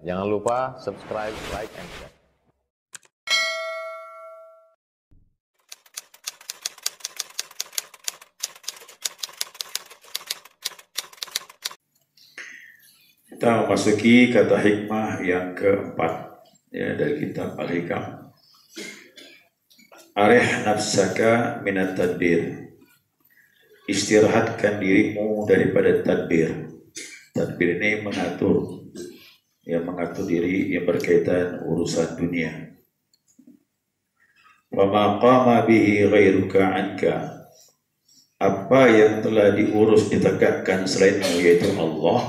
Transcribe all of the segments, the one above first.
Jangan lupa subscribe, like, and share. Kita memasuki kata hikmah yang keempat dari kitab Al-Hikam. Arih nafsaka minat tadbir. Istirahatkan dirimu daripada tadbir. Tadbir ini mengatur diri yang berkaitan urusan dunia. Wa ma qama bihi ghairuka anka. Apa yang telah diurus ditegakkan selainmu yaitu Allah,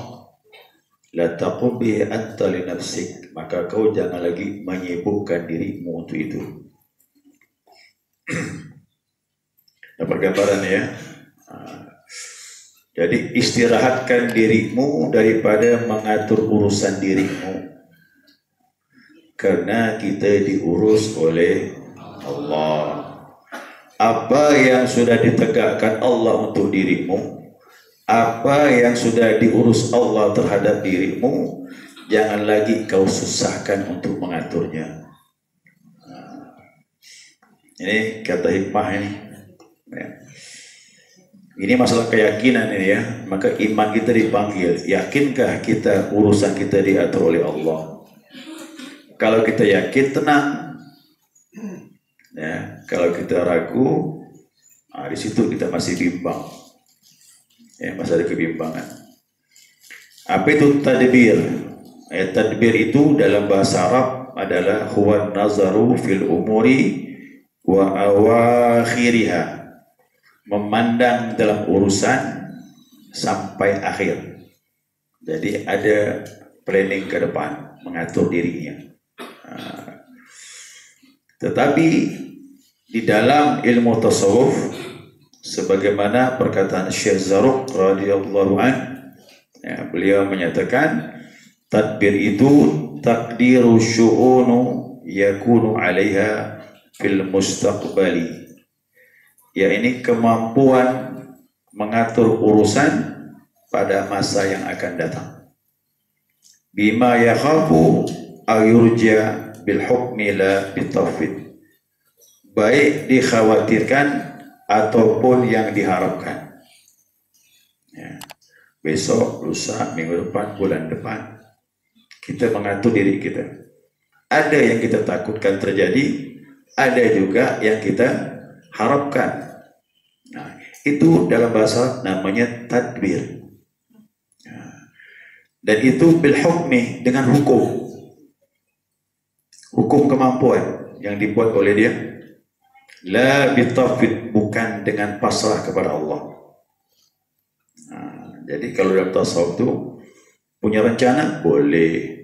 la taqum bihi anta li nafsik, maka kau jangan lagi menyibukkan dirimu untuk itu. Dapat gambaran ya. Jadi istirahatkan dirimu daripada mengatur urusan dirimu, karena kita diurus oleh Allah. Apa yang sudah ditegakkan Allah untuk dirimu, apa yang sudah diurus Allah terhadap dirimu, jangan lagi kau susahkan untuk mengaturnya. Ini kata hikmah ini. Ini masalah keyakinan ini ya. Maka iman kita dipanggil. Yakinkah kita urusan kita diatur oleh Allah? Kalau kita yakin, tenang. Ya, kalau kita ragu, di situ kita masih bimbang. Ya, masih ada kebimbangan. Apa itu tadbir? Tadbir itu dalam bahasa Arab adalah huwa nazaru fil umuri wa awakhiriha, memandang dalam urusan sampai akhir. Jadi ada planning ke depan, mengatur dirinya. Tetapi di dalam ilmu tasawuf, sebagaimana perkataan Syekh Zarruq radhiyallahu an, beliau menyatakan tadbir itu takdiru syu'unu yakunu 'alaiha fil mustaqbali. Ya, ini kemampuan mengatur urusan pada masa yang akan datang. Bima yakhafu ayurja bil hukmi la bitawfid. Baik dikhawatirkan ataupun yang diharapkan. Ya. Besok, lusa, minggu depan, bulan depan, kita mengatur diri kita. Ada yang kita takutkan terjadi, ada juga yang kita harapkan. Nah, itu dalam bahasa namanya tadbir. Dan itu bil hukmi, dengan hukum. Hukum kemampuan yang dibuat oleh dia. La bitafid, bukan dengan pasrah kepada Allah. Nah, jadi kalau dalam tasawuf itu punya rencana boleh,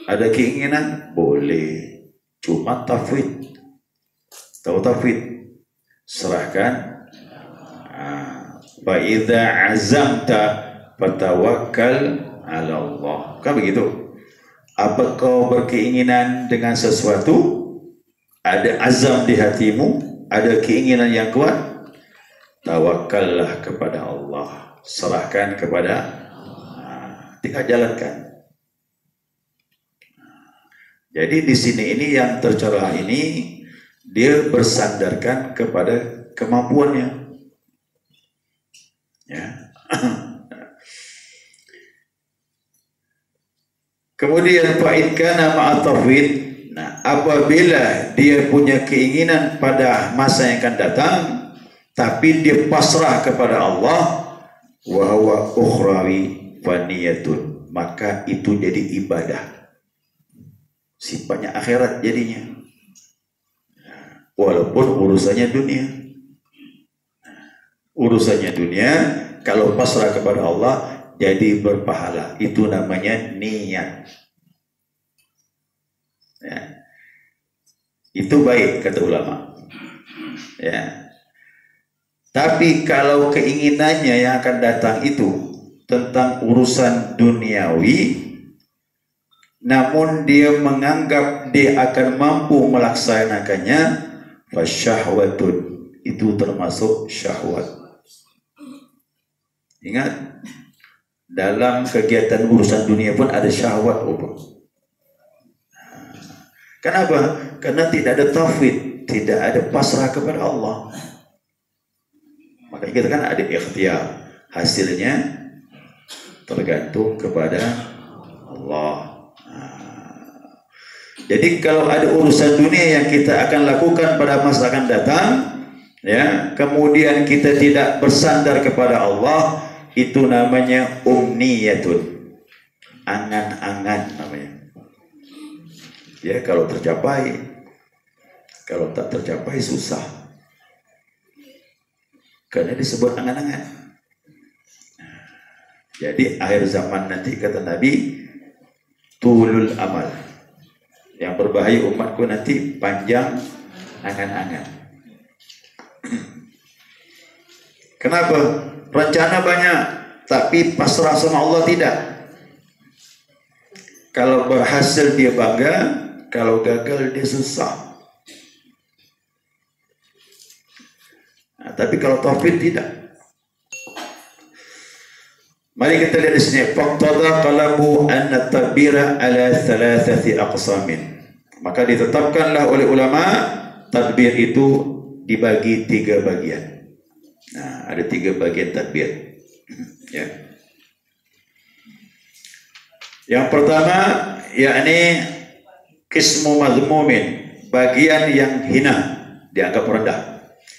ada keinginan boleh, cuma tafwid. Tahu tafwid? Serahkan. Fa idza azamta fatawakkal 'ala Allah. Kan begitu? Apa kau berkeinginan dengan sesuatu, ada azam di hatimu, ada keinginan yang kuat, tawakkallah kepada Allah, serahkan kepada tinggal jalankan. Jadi di sini ini yang tercerah ini, dia bersandarkan kepada kemampuannya. Ya. Kemudian fa'in kana ma'atafwid. Nah, apabila dia punya keinginan pada masa yang akan datang, tapi dia pasrah kepada Allah, wa huwa ukhrawi faniyatun, maka itu jadi ibadah. Sifatnya akhirat jadinya. Walaupun urusannya dunia. Urusannya dunia, kalau pasrah kepada Allah, jadi berpahala. Itu namanya niat. Ya. Itu baik kata ulama. Ya. Tapi kalau keinginannya yang akan datang itu tentang urusan duniawi, namun dia menganggap dia akan mampu melaksanakannya, fasyahwatun, itu termasuk syahwat. Ingat, dalam kegiatan urusan dunia pun ada syahwat rupa. Kenapa? Karena tidak ada tauhid, tidak ada pasrah kepada Allah. Makanya kita kan ada ikhtiar, hasilnya tergantung kepada Allah. Jadi kalau ada urusan dunia yang kita akan lakukan pada masa akan datang, ya, kemudian kita tidak bersandar kepada Allah, itu namanya umniyatun, angan-angan namanya. Ya, kalau tercapai, kalau tak tercapai susah, karena disebut angan-angan. Jadi akhir zaman nanti kata Nabi, tulul amal. Yang berbahaya umatku nanti panjang angan-angan. Kenapa? Rencana banyak, tapi pasrah sama Allah tidak. Kalau berhasil dia bangga, kalau gagal dia susah. Nah, tapi kalau tauhid tidak. Mari kita lihat di sini. Faqtada qalamu anna tadbira ala thalathati aqsamin. Maka ditetapkanlah oleh ulama tadbir itu dibagi 3 bagian. Nah, ada 3 bagian tadbir. Ya. Yang pertama, yakni qismu mazmumin, bagian yang hina, dianggap rendah.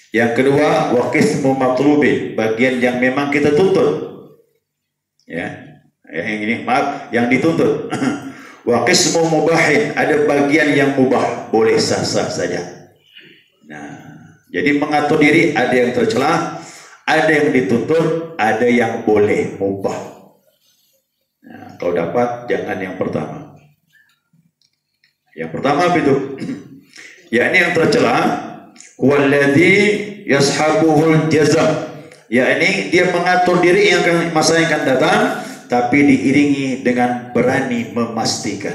Yang kedua, wa qismu matlubin, bagian yang memang kita tuntut. Ya, yang ini maaf, yang dituntut. Wa qismu mubahin, ada bagian yang mubah, boleh sah-sah saja. Nah, jadi mengatur diri ada yang tercela, ada yang dituntut, ada yang boleh mubah. Nah, kalau dapat jangan yang pertama. Yang pertama itu, yakni yang tercela, walladzi yashabuhul jazam. Ya, ini dia mengatur diri yang masa yang akan datang, tapi diiringi dengan berani memastikan.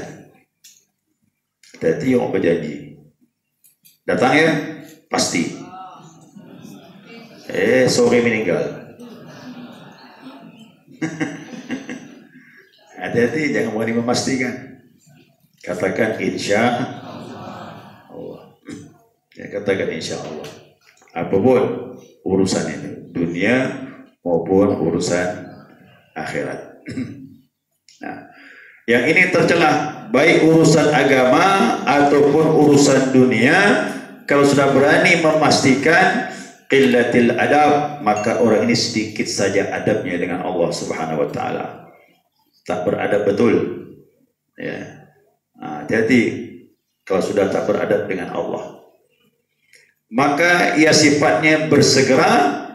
Tadi yang berjanji datang ya, pasti. Sore meninggal. Hati-hati, jangan berani memastikan. Katakan insya Allah. Ya, katakan insya Allah. Apapun urusan ini, dunia maupun urusan akhirat. Nah, yang ini tercela, baik urusan agama ataupun urusan dunia, kalau sudah berani memastikan qillatil adab, maka orang ini sedikit saja adabnya dengan Allah Subhanahu wa taala. Tak beradab betul. Ya. Nah, hati-hati kalau sudah tak beradab dengan Allah. Maka ia sifatnya bersegera,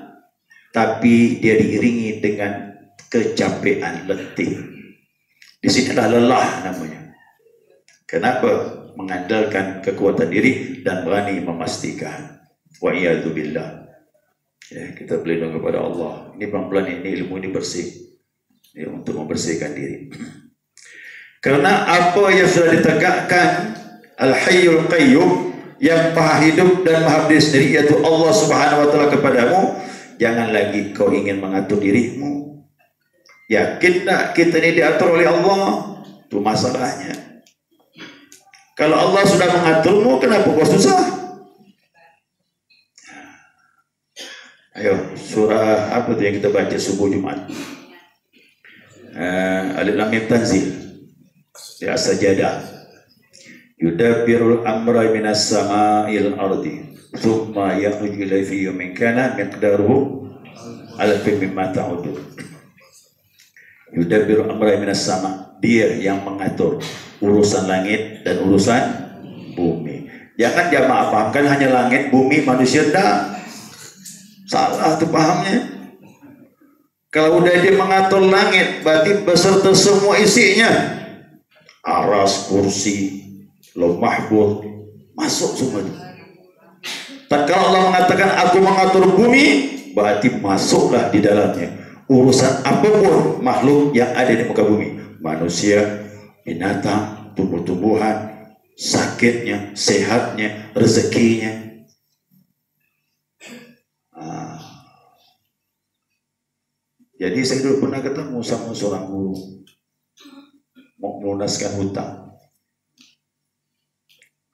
tapi dia diiringi dengan kecapean, letih. Di sinilah lelah namanya. Kenapa? Mengandalkan kekuatan diri dan berani memastikan. Wa iyadzu billah. Ya, kita berlindung kepada Allah. Ini pelan-pelan ini ilmu ini bersih. Ya, untuk membersihkan diri. Karena apa yang sudah ditegakkan Al-Hayyul Qayyum, yang maha hidup dan maha berdiri sendiri, yaitu Allah Subhanahu wa taala kepadamu, jangan lagi kau ingin mengatur dirimu. Yakin tak kita ini diatur oleh Allah? Itu masalahnya. Kalau Allah sudah mengaturmu, kenapa kau susah? Ayo, surah apa itu yang kita baca subuh Jumat? Alif Lam Mim Tanzil, di As-Sajdah. Yudabbirul amra minas sama'il ardi thumma yakhruju ilayhi fi yawmin kana miqdaruhu alfin mimma ta'udun. Yudabbirul amra minas sama', dia yang mengatur urusan langit dan urusan bumi. Jangan jamaah pahamkan hanya langit, bumi, manusia, dah. Salah tuh pahamnya. Kalau udah dia mengatur langit, berarti beserta semua isinya, aras, kursi, Lauh Mahfuz, masuk semuanya. Tak kalau Allah mengatakan aku mengatur bumi, berarti masuklah di dalamnya urusan apapun makhluk yang ada di muka bumi, manusia, binatang, tumbuh-tumbuhan, sakitnya, sehatnya, rezekinya. Jadi saya dulu pernah ketemu sama seorang guru mau melunaskan hutang.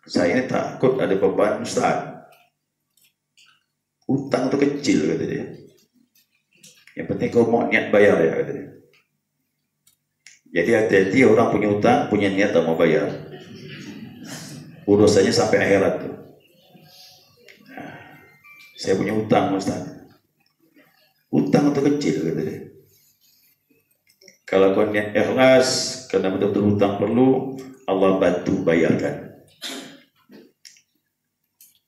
Saya ini takut ada beban Ustaz. Hutang itu kecil kata dia. Yang penting kau mau niat bayar ya kata dia. Jadi hati-hati orang punya hutang, punya niat tak mau bayar. Urusannya sampai akhirat tuh. Nah, saya punya hutang Ustaz. Hutang itu kecil kata dia. Kalau kau niat ikhlas, karena betul-betul hutang perlu, Allah bantu bayarkan.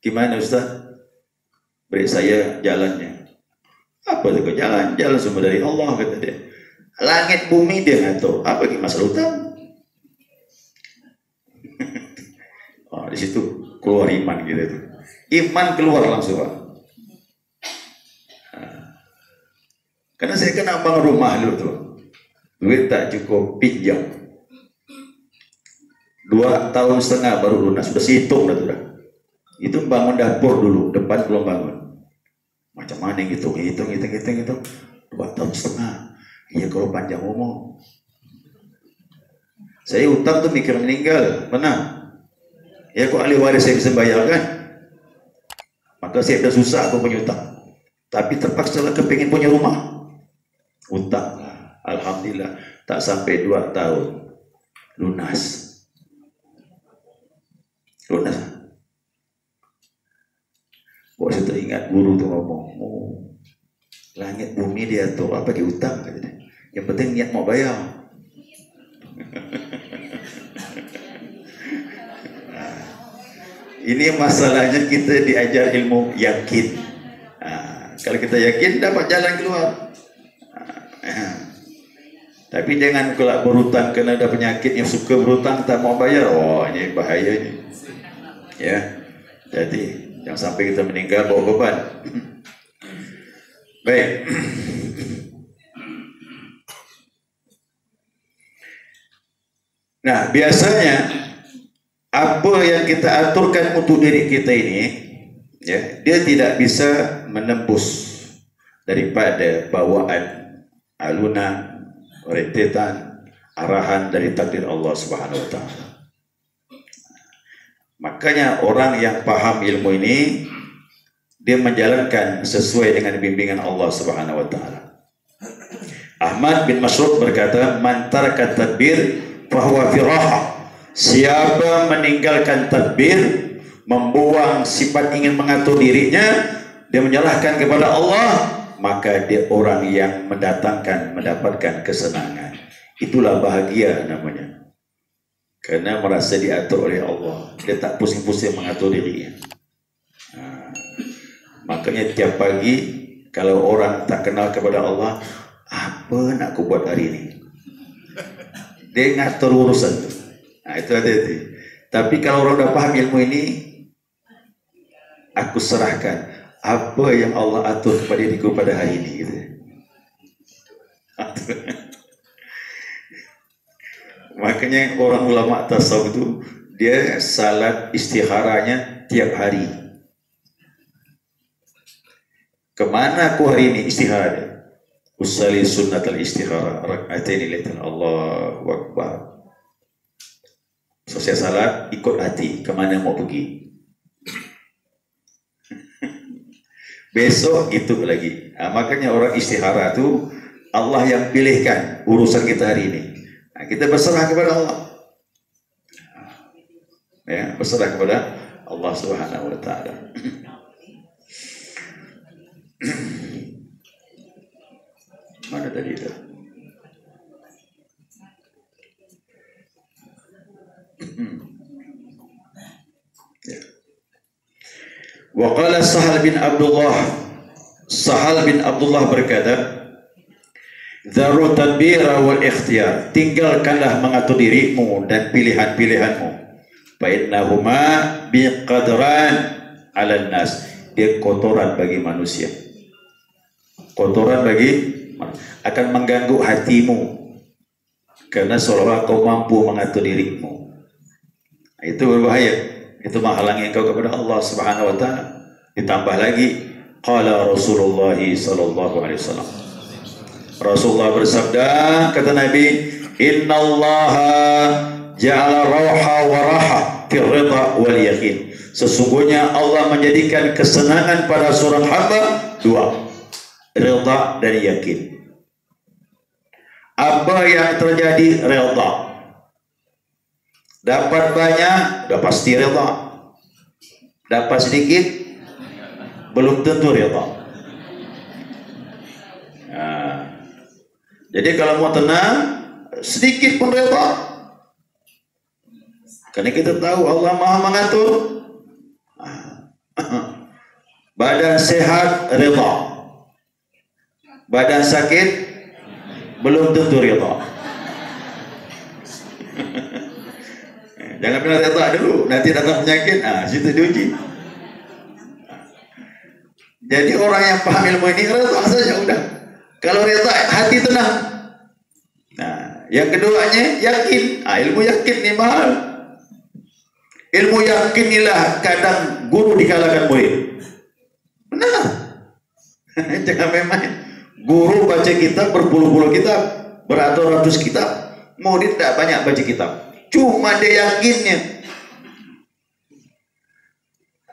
Gimana Ustaz? Beri saya jalannya. Apa itu jalan? Jalan semua dari Allah kata dia. Langit bumi dia ngatur. Apa ini masalah hutang? Oh, di situ keluar iman gitu itu. Iman keluar langsung. Karena saya kena bangun rumah dulu tuh. Duit tak cukup pinjam. 2,5 tahun baru lunas. Sudah hitung dah tuh dah. Itu bangun dapur dulu, depan belum bangun. Macam mana gitu? Hitung. 2,5 tahun. Iya kalau panjang umur. Saya utang tuh mikir meninggal. Mana? Ya kok ahli waris saya bisa bayarkan? Maka saya udah susah aku punya utang. Tapi terpaksa lah kepingin punya rumah. Utang. Alhamdulillah tak sampai 2 tahun lunas. Kok saya teringat guru tuh ngomong, langit bumi diatur, apa di utang katanya. Yang penting niat mau bayar. Nah, ini masalahnya kita diajar ilmu yakin. Nah, kalau kita yakin dapat jalan keluar. Tapi jangan kalau berhutang kena ada penyakit yang suka berhutang tak mau bayar. Oh, ini bahaya ini. Ya. Jadi jangan sampai kita meninggal bawa beban. Baik. Nah, biasanya apa yang kita aturkan untuk diri kita ini, ya, dia tidak bisa menembus daripada bawaan alunan, rentetan, arahan dari takdir Allah Subhanahu wa taala. Makanya orang yang paham ilmu ini dia menjalankan sesuai dengan bimbingan Allah Subhanahu wa taala. Ahmad bin Mas'ud berkata, "Man taraka tadbir fahuwa fi raha." Siapa meninggalkan tadbir, membuang sifat ingin mengatur dirinya, dia menyalahkan kepada Allah, maka dia orang yang mendapatkan kesenangan. Itulah bahagia namanya. Karena merasa diatur oleh Allah. Dia tak pusing-pusing mengatur dirinya. Nah, makanya tiap pagi kalau orang tak kenal kepada Allah, apa nak aku buat hari ini? Dia ngatur urusan tu. Nah, itu hati-hati. Tapi kalau orang dah paham ilmu ini, aku serahkan apa yang Allah atur kepada diriku pada hari ini gitu. Makanya orang ulama tasawuf itu dia salat istikharanya tiap hari. Kemana aku hari ini istikharah? Usalli sunnatal istikhara rak'atain lillahi Allahu akbar. Selesai salat ikut hati kemana mau pergi. Besok itu lagi. Nah, makanya orang istikharah itu Allah yang pilihkan urusan kita hari ini. Nah, kita berserah kepada Allah. Ya, berserah kepada Allah Subhanahu wa taala. Mana tadi itu? Ya. Wa qala Sahal bin Abdullah berkata, "Dzaru tadbira wal ikhtiyar." Tinggalkanlah mengatur dirimu dan pilihan-pilihanmu. Fa innahuma biqadran 'alan nas. Dia kotoran bagi manusia. Kotoran bagi akan mengganggu hatimu. Karena seolah kau mampu mengatur dirimu. Itu berbahaya. Itu menghalangi engkau kepada Allah Subhanahu wa taala. Ditambah lagi qala Rasulullah sallallahu alaihi wasallam. Rasulullah bersabda, kata Nabi, innallaha ja'ala rauha wa raha fir ridha wal yakin. Sesungguhnya Allah menjadikan kesenangan pada seorang hamba dua, ridha dan yakin. Apa yang terjadi? Ridha. Dapat banyak, sudah pasti ridha. Dapat sedikit, belum tentu ridha. Nah, jadi kalau mau tenang, sedikit pun ridha. Karena kita tahu Allah Maha mengatur. Badan sehat ridha, badan sakit belum tentu ridha. Jangan bilang ridha dulu, nanti datang penyakit, situ diuji. Jadi orang yang paham ilmu ini ridha saja udah. Kalau ridha hati tenang. Nah, yang keduanya yakin. Ilmu yakin ini mahal. Ilmu yakin inilah kadang guru dikalahkan murid. Benar. Jangan main-main. Guru baca kitab berpuluh-puluh kitab, beratus-ratus kitab, murid tidak banyak baca kitab. Cuma dia yakinnya.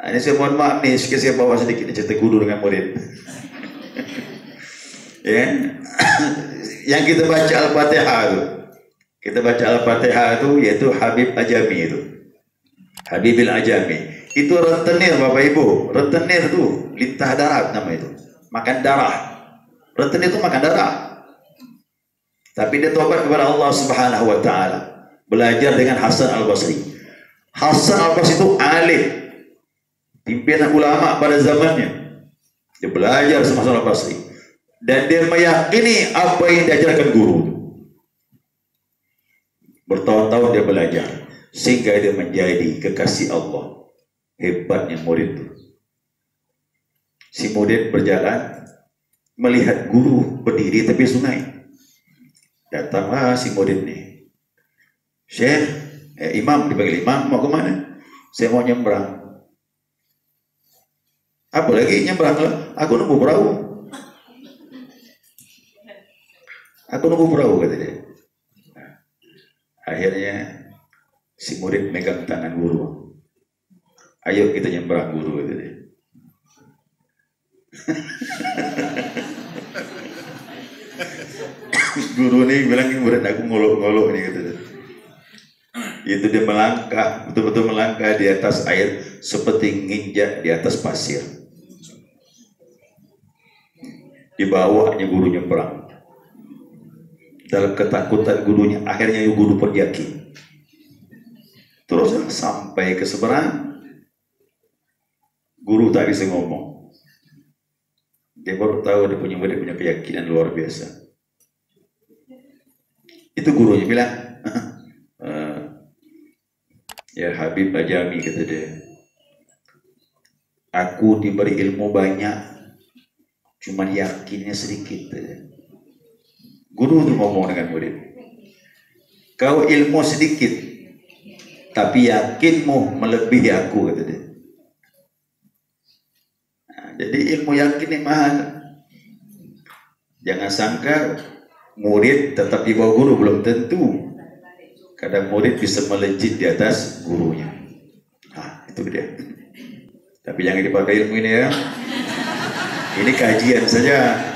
Ini saya mohon maaf nih, saya bawa sedikit cerita guru dengan murid. Ya, yang kita baca Al-Fatihah itu, kita baca Al-Fatihah itu yaitu Habib Ajami itu, Habibil Ajami. Itu rentenir Bapak Ibu, rentenir itu lintah darat nama itu, makan darah. Rentenir itu makan darah. Tapi dia tobat kepada Allah Subhanahu Wa Taala, belajar dengan Hasan Al Basri. Hasan Al Basri itu alim, pimpinan ulama pada zamannya. Dia belajar sama Hasan Al Basri. Dan dia meyakini apa yang diajarkan guru. Bertahun-tahun dia belajar sehingga dia menjadi kekasih Allah. Hebatnya murid itu. Si murid berjalan melihat guru berdiri tepi sungai. Datanglah si murid ini. Syekh, imam, dipanggil imam, mau ke mana? Saya mau nyebrang. Apa lagi nyebrang? Aku nunggu perahu. Aku nunggu perahu, kata dia. Akhirnya si murid megang tangan guru. Ayo kita nyebrang guru, kata dia. Guru ini bilang, murid aku ngolok-ngolok nih, kata dia. Itu dia melangkah, betul-betul melangkah di atas air seperti nginjak di atas pasir. Di bawahnya guru nyebrang. Dalam ketakutan gurunya, akhirnya guru pun yakin. Terus sampai ke seberang, guru tak bisa ngomong. Dia baru tahu dia punya keyakinan luar biasa. Itu gurunya bilang, ya Habib Ajami, kata dia, aku diberi ilmu banyak, cuman yakinnya sedikit. Guru itu ngomong dengan murid, kau ilmu sedikit, tapi yakinmu melebihi aku, kata dia. Nah, jadi ilmu yakin ini mahal. Jangan sangka murid tetap di bawah guru, belum tentu. Kadang murid bisa melejit di atas gurunya. Nah, itu dia. Tapi jangan dipakai ilmu ini ya. Ini kajian saja.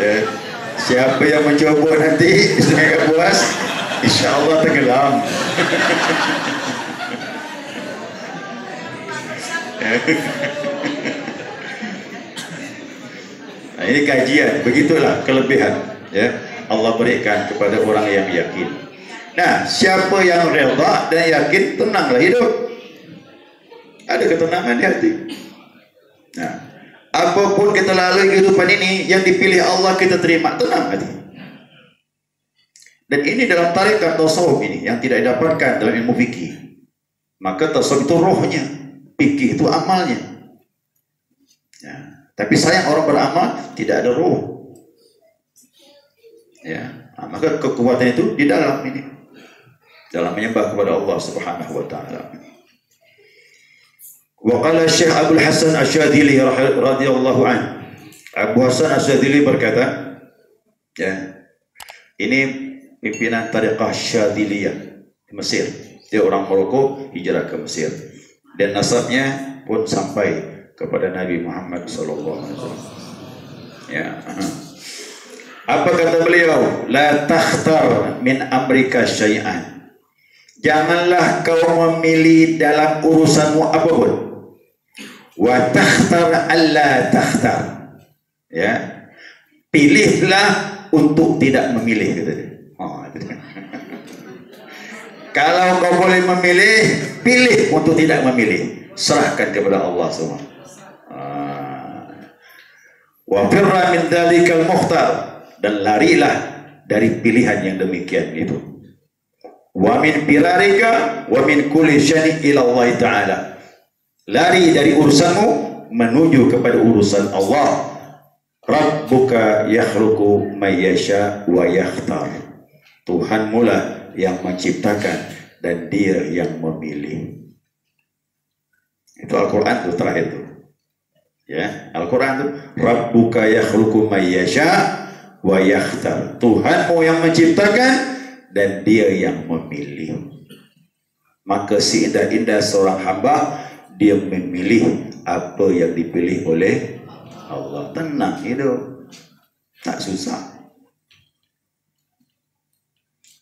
Ya, siapa yang mencoba nanti nggak puas, insya Allah tenggelam. Nah, ini kajian, begitulah kelebihan ya Allah berikan kepada orang yang yakin. Nah, siapa yang redha dan yakin, tenanglah hidup. Ada ketenangan di hati. Nah, apapun kita lalui kehidupan ini, yang dipilih Allah kita terima, tenang hati. Dan ini dalam tarekat tasawuf ini yang tidak didapatkan dalam ilmu fikih. Maka tasawuf itu rohnya, fikih itu amalnya. Ya. Tapi sayang orang beramal tidak ada roh. Ya, nah, maka kekuatan itu di dalam ini, dalam menyembah kepada Allah Subhanahu Wa Taala. Wa qala Syekh Abdul Hasan Asy-Syadzili radhiyallahu anhu. Abu Hasan Asy-Syadzili berkata, ya, ini pimpinan Tariqah Syadziliyah di Mesir. Dia orang Maroko, hijrah ke Mesir. Dan nasabnya pun sampai kepada Nabi Muhammad sallallahu alaihi wasallam. Ya. Apa kata beliau? La takhtar min amrika syai'an. Janganlah kau memilih dalam urusanmu apapun. Wa takhtar alla takhtar. Ya. Pilihlah untuk tidak memilih, kata dia. Oh, kalau kau boleh memilih, pilih untuk tidak memilih. Serahkan kepada Allah semua. Wa firra min dzalikal mukhtar, dan larilah dari pilihan yang demikian itu. Wa min firarika wa min kulli syai'in ila Allah taala. Lari dari urusanmu menuju kepada urusan Allah. Rabbuka yakhluqu may yasha wa yakhtar. Tuhanmu lah yang menciptakan dan Dia yang memilih. Itu Al-Qur'an itu terakhir itu. Ya, Al-Qur'an itu Rabbuka yakhluqu may yasha wa yakhtar. Tuhanmu yang menciptakan dan Dia yang memilih. Maka seindah-indah seorang hamba, dia memilih apa yang dipilih oleh Allah. Tenang hidup, tak susah.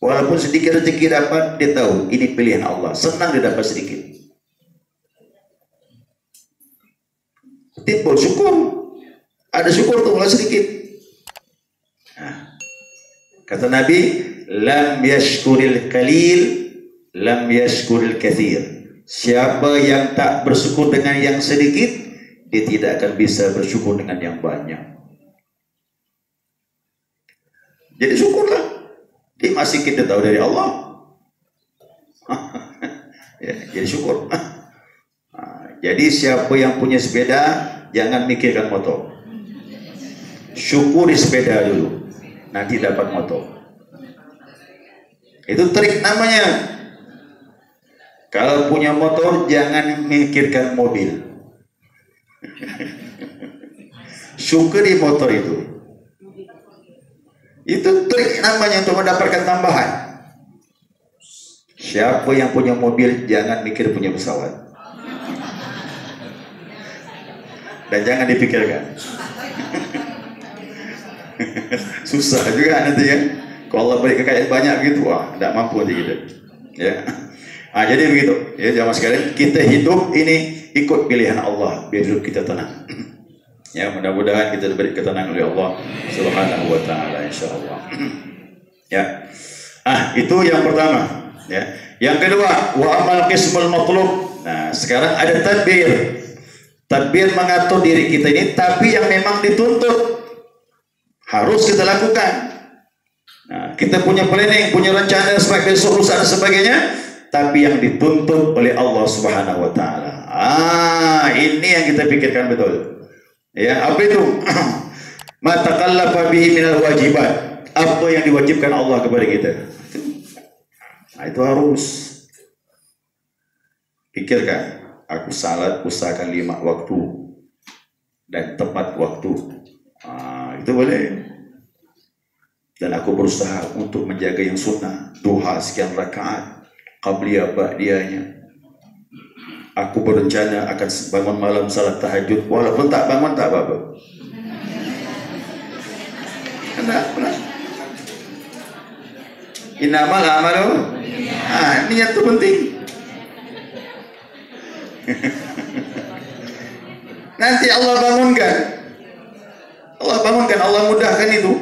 Walaupun sedikit rezeki dapat, dia tahu ini pilihan Allah. Senang dia dapat sedikit. Timbul syukur. Ada syukur tu mulai sedikit. Nah, kata Nabi, lam yashkuril qalil, lam yashkuril katsir. Siapa yang tak bersyukur dengan yang sedikit, dia tidak akan bisa bersyukur dengan yang banyak. Jadi syukurlah. Dia masih kita tahu dari Allah. Ya, jadi syukur. Jadi siapa yang punya sepeda, jangan mikirkan motor. Syukuri sepeda dulu, nanti dapat motor. Itu trik namanya. Kalau punya motor, jangan mikirkan mobil. Syukuri motor itu. Itu trik namanya untuk mendapatkan tambahan. Siapa yang punya mobil, jangan mikir punya pesawat. Dan jangan dipikirkan. Susah juga nanti kan. Kalau Allah beri kekayaan banyak gitu, wah, tidak mampu nanti kita. Ya. Jadi begitu. Ya, jamaah sekalian, kita hidup ini ikut pilihan Allah biar hidup kita tenang. Ya, mudah-mudahan kita diberi ketenangan oleh Allah Subhanahu wa taala insyaallah. Ya. Itu yang pertama, ya. Yang kedua, wa amal qismul matlub. Nah, sekarang ada tadbir. Tadbir mengatur diri kita ini, tapi yang memang dituntut harus kita lakukan. Nah, kita punya planning, punya rencana sebagai besok, lusa dan sebagainya, tapi yang dituntut oleh Allah Subhanahu wa taala. Ini yang kita pikirkan betul. Ya, apa itu? Ma taqallafa bihi minal wajibat. Apa yang diwajibkan Allah kepada kita? Nah, itu harus pikirkan. Aku salat usahakan 5 waktu dan tepat waktu. Itu boleh. Dan aku berusaha untuk menjaga yang sunnah, duha sekian rakaat, qabliyah ba'diyahnya. Aku berencana akan bangun malam salat tahajud, walaupun tak bangun tak apa-apa. Kenapa? Innamal a'malu. Niat itu penting. Nanti Allah bangunkan. Allah mudahkan itu.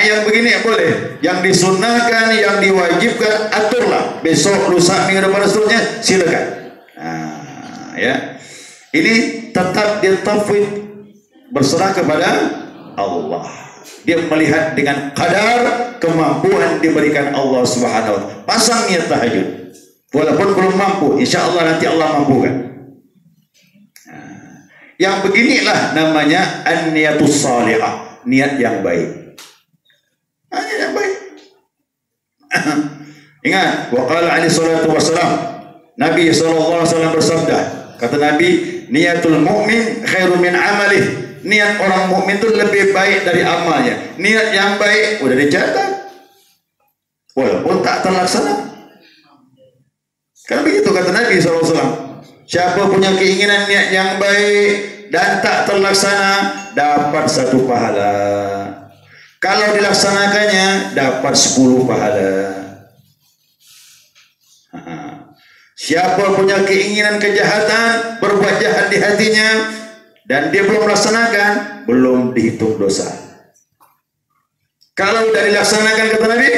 Yang begini boleh, yang disunnahkan, yang diwajibkan, aturlah. Besok, lusa, minggu depan, seterusnya, silakan. Ya, ini tetap dia tauhid, berserah kepada Allah. Dia melihat dengan kadar kemampuan diberikan Allah Subhanahu wa taala. Pasang niat tahajud. Walaupun belum mampu, insya Allah nanti Allah mampukan. Yang beginilah namanya an-niyatus salihah, niat yang baik. Niat yang baik. Ingat, wa qala alaihi salatu wassalam, Nabi SAW bersabda, kata Nabi, niatul mu'min khairu min amalih. Niat orang mukmin itu lebih baik dari amalnya. Niat yang baik udah dicatat, walaupun tak terlaksana. Kan begitu kata Nabi SAW. Siapa punya keinginan niat yang baik dan tak terlaksana, dapat 1 pahala. Kalau dilaksanakannya, dapat 10 pahala. Siapa punya keinginan kejahatan, berbuat jahat di hatinya, dan dia belum melaksanakan, belum dihitung dosa. Kalau sudah dilaksanakan kata Nabi,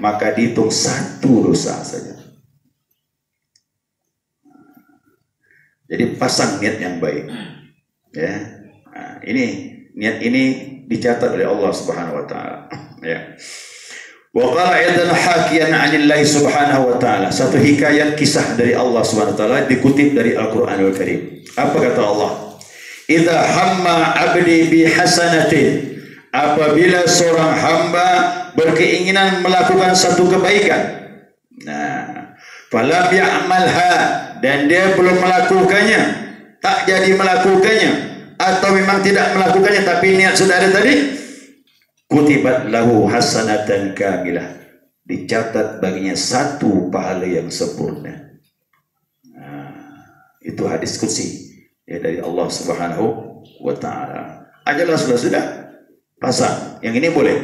maka dihitung 1 dosa saja. Jadi pasang niat yang baik. Ya, nah, ini niat ini dicatat oleh Allah Subhanahu Wa Taala. Ya. Wa qala aidan hakiyan 'anillahi subhanahu wa ta'ala. Satu hikayat kisah dari Allah Subhanahu wa taala dikutip dari Al-Qur'anul Karim. Apa kata Allah? Idza hamma 'abdi bi hasanatin. Apabila seorang hamba berkeinginan melakukan satu kebaikan. Nah, falam ya'malha, dan dia belum melakukannya, tak jadi melakukannya, atau memang tidak melakukannya tapi niat sudah ada tadi, kutibat lahu hasanatan kamilah, dicatat baginya 1 pahala yang sempurna. Nah, itu hadis qudsi ya dari Allah Subhanahu wa taala. Ajalah sudah pasang. Yang ini boleh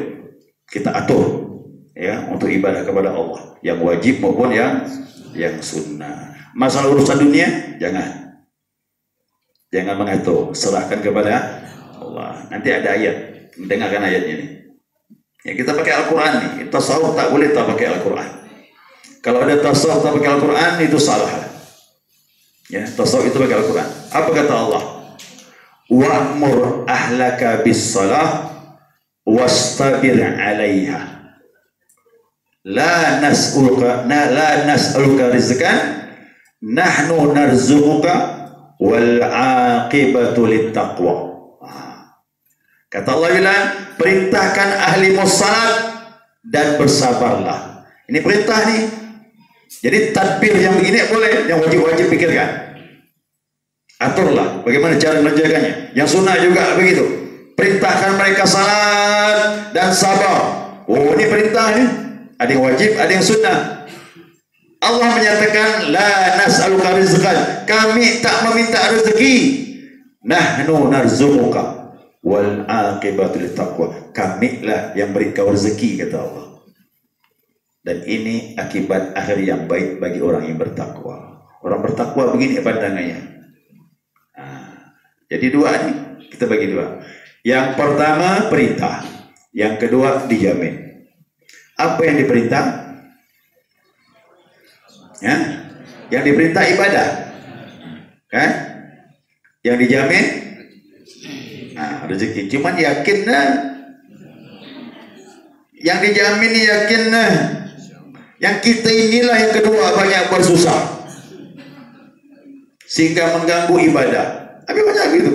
kita atur ya untuk ibadah kepada Allah, yang wajib maupun yang sunnah. Masalah urusan dunia jangan mengatur, serahkan kepada Allah. Nanti ada ayat, dengarkan ayatnya ini. Ya, kita pakai Al-Quran nih. Tasawuf tak boleh tak pakai Al-Quran. Kalau ada tasawuf tak pakai Al-Quran, itu salah. Ya, tasawuf itu pakai Al-Quran. Apa kata Allah? Wa'mur ahlaka bis-salah wastabir 'alaiha. La nas'aluka rizqan, nahnu narzuquka wal 'aqibatu lit-taqwa. Kata Allah bilang, perintahkan ahli salat dan bersabarlah. Ini perintah nih. Jadi tadbir yang begini boleh, yang wajib-wajib pikirkan. Aturlah bagaimana cara mengerjakannya. Yang sunnah juga begitu. Perintahkan mereka salat dan sabar. Oh, ini perintah nih. Ada yang wajib, ada yang sunnah. Allah menyatakan, la nas'aluka rizqan. Kami tak meminta rezeki. Nahnu narzuquka wal aqibatu littaqwa. Kamilah yang beri kau rezeki, kata Allah. Dan ini akibat akhir yang baik bagi orang yang bertakwa. Orang bertakwa begini pandangannya. Nah, jadi 2 nih, kita bagi 2. Yang pertama perintah, yang kedua dijamin. Apa yang diperintah? Ya, yang diperintah ibadah, kan? Yang dijamin rezeki. Cuman yakin nah. Yang dijamin yakin nah. Yang kita inilah yang kedua banyak bersusah sehingga mengganggu ibadah. Tapi banyak gitu.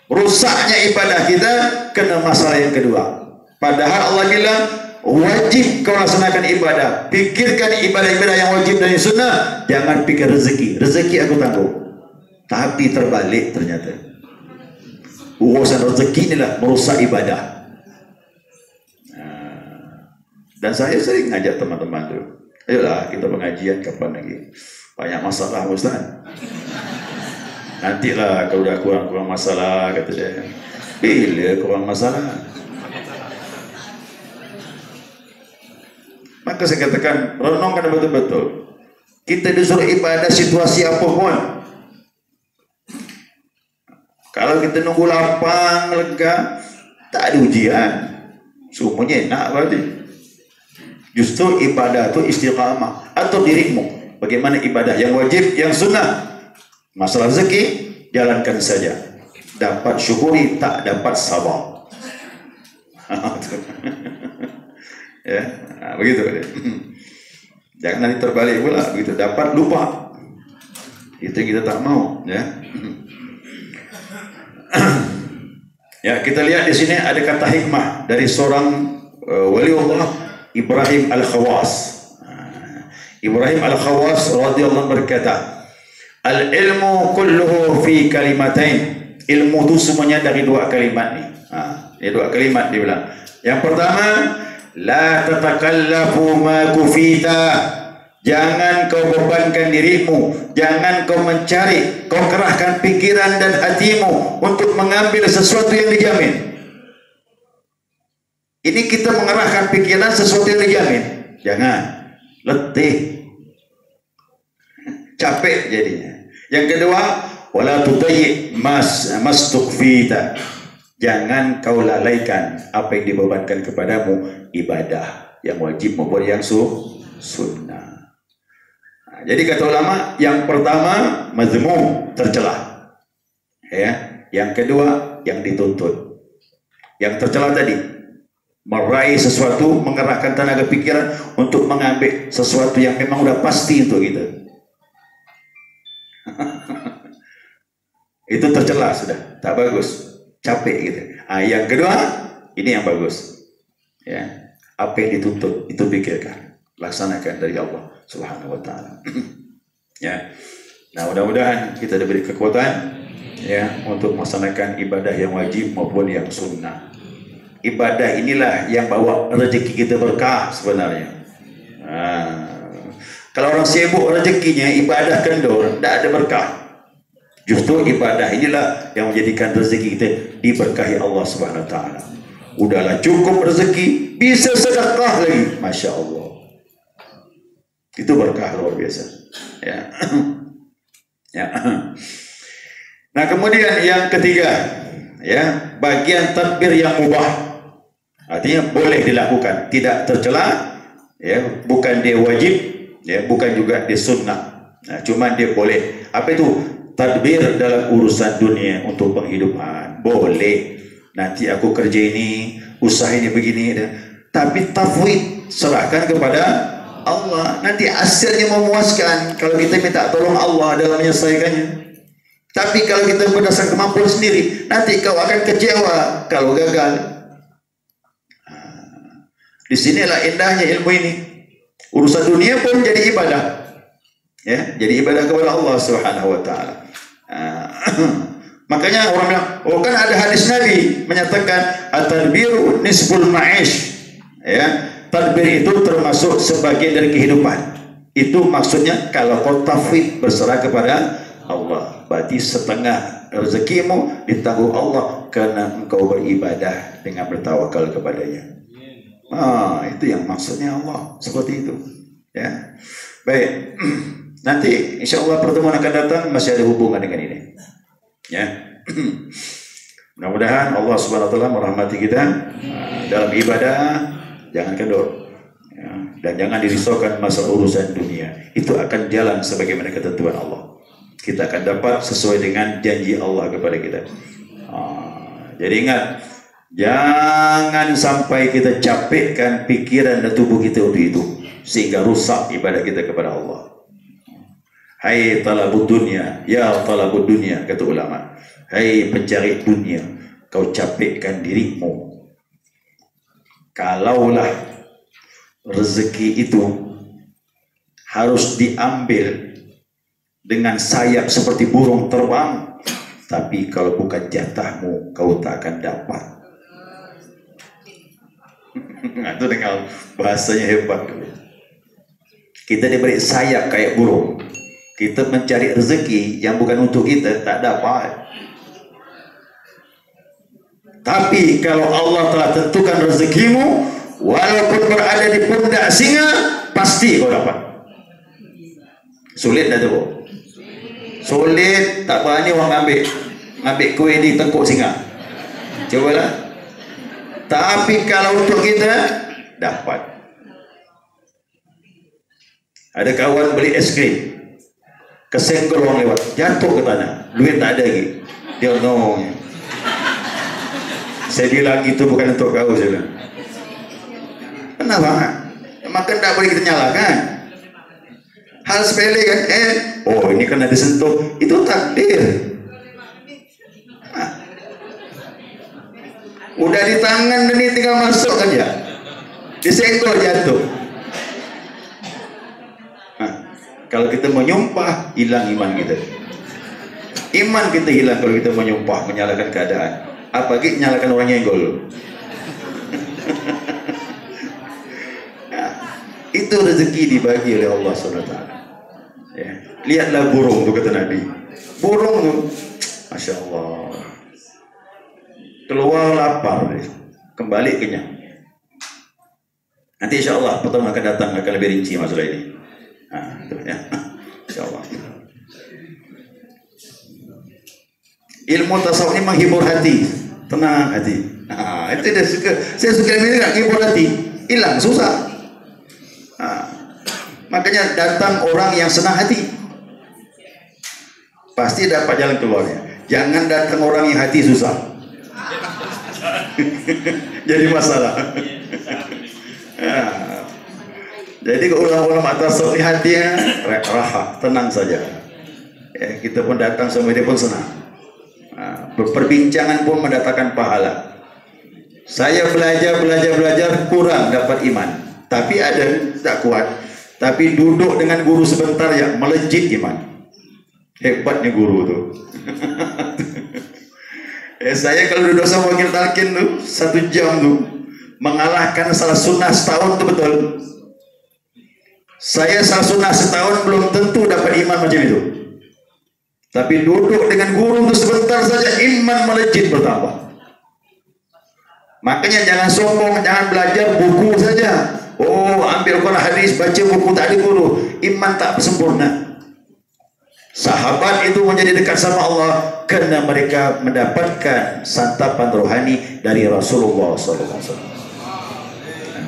Rusaknya ibadah kita kena masalah yang kedua. Padahal Allah bilang wajib kau laksanakan ibadah. Pikirkan ibadah-ibadah yang wajib dan yang sunnah. Jangan pikir rezeki. Rezeki aku tangguh. Tapi terbalik ternyata. Urusan rezeki inilah merusak ibadah. Dan saya sering ngajak teman-teman tuh, ayolah kita pengajian kapan lagi. Banyak masalah Ustaz. Nantilah kalau udah kurang masalah, kata dia. Bila kurang masalah? Maka saya katakan, renungkan betul-betul. Kita disuruh ibadah situasi apapun. Kalau kita nunggu lapang, lega, tak ada ujian, semuanya enak berarti. Justru ibadah itu istiqamah. Atur dirimu bagaimana ibadah yang wajib, yang sunnah. Masalah rezeki jalankan saja. Dapat syukuri, tak dapat sabar. Ya, nah, begitu. Jangan nanti terbalik pula, begitu dapat lupa. Itu yang kita tak mau, ya. Ya, kita lihat di sini ada kata hikmah dari seorang waliullah Ibrahim Al-Khawas. Ibrahim Al-Khawas radhiyallahu anhu berkata, al-ilmu kulluhu fi kalimatain. Ilmu itu semuanya dari dua kalimat nih. Ini dua kalimat dia bilang. Yang pertama, la tatakallafu ma kufita. Jangan kau bebankan dirimu, jangan kau mencari, kau kerahkan pikiran dan hatimu untuk mengambil sesuatu yang dijamin. Ini kita mengerahkan pikiran sesuatu yang dijamin. Jangan, letih, capek jadinya. Yang kedua, wala tutayyi mastukfita. Jangan kau lalaikan apa yang dibebankan kepadamu, ibadah yang wajib maupun yang sunnah. Jadi kata ulama, yang pertama mazmum, tercela. Ya, yang kedua yang dituntut. Yang tercela tadi meraih sesuatu, mengerahkan tenaga pikiran untuk mengambil sesuatu yang memang udah pasti untuk kita. Itu tercela sudah, tak bagus, capek gitu. Yang kedua, ini yang bagus. Ya, apa yang dituntut itu pikirkan, laksanakan dari Allah Subhanahu wa taala. Ya. Nah, mudah-mudahan kita diberi kekuatan ya untuk melaksanakan ibadah yang wajib maupun yang sunnah. Ibadah inilah yang bawa rezeki kita berkah sebenarnya. Kalau orang sibuk rezekinya ibadah kendor, tidak ada berkah. Justru ibadah inilah yang menjadikan rezeki kita diberkahi Allah Subhanahu wa taala. Udahlah cukup rezeki, bisa sedekah lagi, masya Allah. Itu berkah luar biasa. Ya. Ya. Nah, kemudian yang ketiga, ya, bagian tadbir yang mubah. Artinya boleh dilakukan, tidak tercela, ya, bukan dia wajib, ya, bukan juga dia sunnah. Nah, cuma dia boleh. Apa itu? Tadbir dalam urusan dunia untuk penghidupan. Boleh. Nanti aku kerja ini, usaha ini begini, tapi tafwid, serahkan kepada Allah. Nanti hasilnya memuaskan kalau kita minta tolong Allah dalam menyelesaikannya. Tapi kalau kita berdasarkan kemampuan sendiri, nanti kau akan kecewa kalau gagal. Disinilah indahnya ilmu ini. Urusan dunia pun jadi ibadah, ya, jadi ibadah kepada Allah Subhanahu wa taala. Makanya orang bilang, oh kan ada hadis Nabi menyatakan at-tadbiru nisful ma'ish. Ya, tadbir itu termasuk sebagian dari kehidupan. Itu maksudnya kalau kau tafwid, berserah kepada Allah, berarti setengah rezekimu ditanggung Allah karena engkau beribadah dengan bertawakal kepadanya. Itu yang maksudnya Allah, seperti itu. Ya, baik. Nanti insya Allah pertemuan akan datang masih ada hubungan dengan ini. Ya, mudah-mudahan Allah Subhanahu wa taala merahmati kita dalam ibadah, jangan kendor, ya, dan jangan dirisaukan masalah urusan dunia. Itu akan jalan sebagaimana ketentuan Allah. Kita akan dapat sesuai dengan janji Allah kepada kita. Jadi ingat, jangan sampai kita capekkan pikiran dan tubuh kita untuk itu sehingga rusak ibadah kita kepada Allah. Hai talabud dunia, ya talabud dunia, kata ulama. Hai pencari dunia, kau capekkan dirimu. Kalaulah rezeki itu harus diambil dengan sayap seperti burung terbang, tapi kalau bukan jatahmu, kau tak akan dapat. Itu dengan bahasanya hebat. Kita diberi sayap kayak burung. Kita mencari rezeki yang bukan untuk kita, tak dapat. Tapi kalau Allah telah tentukan rezekimu, walaupun berada di pundak singa, pasti kau dapat. Sulit dah tu. Sulit, tak berani orang ambil kuih di tengkuk singa. Cobalah. Tapi kalau untuk kita, dapat. Ada kawan beli es krim, kesenggol orang lewat, jatuh ke tanah, duit tak ada lagi. Dia ngomong, saya bilang itu bukan untuk kau, saya bilang. Kenapa? Makan tak boleh kita nyalakan. Hal sepele kan? Oh ini kena disentuh, itu takdir. Udah di tangan dan ini tinggal masuk kan ya, disenggol jatuh. Kalau kita menyumpah, hilang iman kita. Iman kita hilang kalau kita menyumpah, menyalahkan keadaan. Apalagi menyalahkan orang nyenggol. Nah, itu rezeki dibagi oleh Allah SWT. Ya. Lihatlah burung tu, kata Nabi. Burung tu, Masya Allah, keluar lapar, kembali kenyang. Nanti insya Allah pertemuan akan datang, akan lebih rinci masalah ini. Nah, itu ya. Insya Allah. Ilmu tasawuf ini menghibur hati, tenang hati. Nah, itu dia suka. Saya suka bilang menghibur hati, hilang susah. Nah, makanya datang orang yang senang hati, pasti dapat jalan keluarnya. Jangan datang orang yang hati susah. Jadi masalah. Nah, jadi ulama-ulama tasawuf hatinya rahat, tenang saja. Ya, kita pun datang sama dia pun senang. Nah, perbincangan pun mendatangkan pahala. Saya belajar kurang dapat iman, tapi ada tak kuat. Tapi duduk dengan guru sebentar ya melejit iman. Hebatnya guru tu. Saya kalau duduk sama wakil talqin tu 1 jam tu mengalahkan salah sunnah setahun tu betul. Saya salah sunnah setahun belum tentu dapat iman macam itu. Tapi duduk dengan guru tu sebentar saja iman melejit bertambah. Makanya jangan sombong, jangan belajar buku saja. Oh, ambil Quran hadis, baca buku tak ada guru, iman tak sempurna. Sahabat itu menjadi dekat sama Allah karena mereka mendapatkan santapan rohani dari Rasulullah SAW.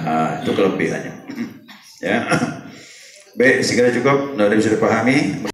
Nah, itu kelebihannya. Ya, baik, segera cukup. Sudah bisa dipahami.